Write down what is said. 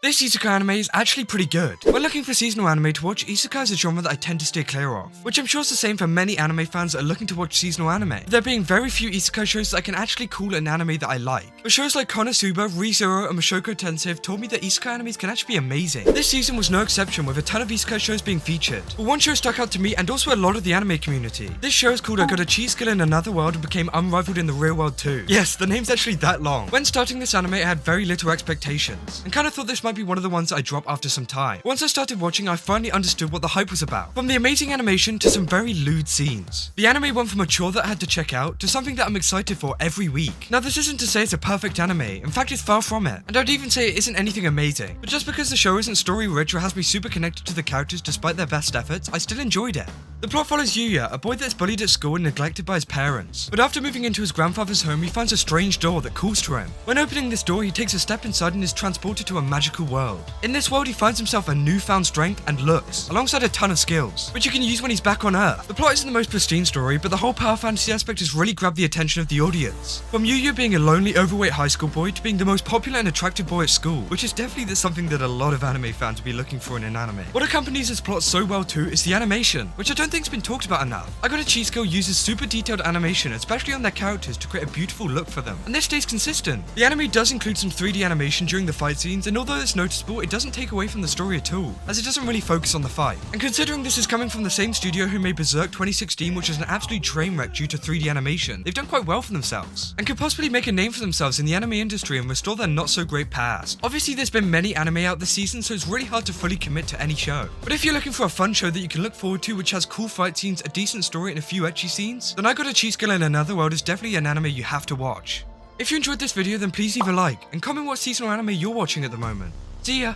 This isekai anime is actually pretty good. When looking for seasonal anime to watch, isekai is a genre that I tend to steer clear of, which I'm sure is the same for many anime fans that are looking to watch seasonal anime, there being very few isekai shows that I can actually call an anime that I like. But shows like Konosuba, Re:Zero, and Mushoku Tensei have told me that isekai animes can actually be amazing. This season was no exception, with a ton of isekai shows being featured. But one show stuck out to me and also a lot of the anime community. This show is called I Got a Cheese Skill in Another World and became unrivaled in the real world too. Yes, the name's actually that long. When starting this anime, I had very little expectations, and kinda thought this might be one of the ones that I drop after some time. Once I started watching, I finally understood what the hype was about. From the amazing animation to some very lewd scenes. The anime went from a chore that I had to check out to something that I'm excited for every week. Now this isn't to say it's a perfect anime, in fact it's far from it. And I'd even say it isn't anything amazing. But just because the show isn't story rich or has me super connected to the characters despite their best efforts, I still enjoyed it. The plot follows Yuya, a boy that's bullied at school and neglected by his parents. But after moving into his grandfather's home, he finds a strange door that calls to him. When opening this door, he takes a step inside and is transported to a magical world. In this world, he finds himself a newfound strength and looks, alongside a ton of skills, which he can use when he's back on Earth. The plot isn't the most pristine story, but the whole power fantasy aspect has really grabbed the attention of the audience. From Yuya being a lonely, overweight high school boy to being the most popular and attractive boy at school, which is definitely something that a lot of anime fans would be looking for in an anime. What accompanies this plot so well too is the animation, which I don't think's been talked about enough. I Got a Cheese Skill uses super detailed animation, especially on their characters, to create a beautiful look for them, and this stays consistent. The anime does include some 3D animation during the fight scenes, and although it's noticeable, it doesn't take away from the story at all, as it doesn't really focus on the fight. And considering this is coming from the same studio who made Berserk 2016, which is an absolute train wreck due to 3D animation, they've done quite well for themselves, and could possibly make a name for themselves in the anime industry and restore their not so great past. Obviously there's been many anime out this season, so it's really hard to fully commit to any show. But if you're looking for a fun show that you can look forward to, which has cool fight scenes, a decent story, and a few ecchi scenes, then I Got a Cheese Skill in Another World is definitely an anime you have to watch. If you enjoyed this video, then please leave a like, and comment what seasonal anime you're watching at the moment. See ya!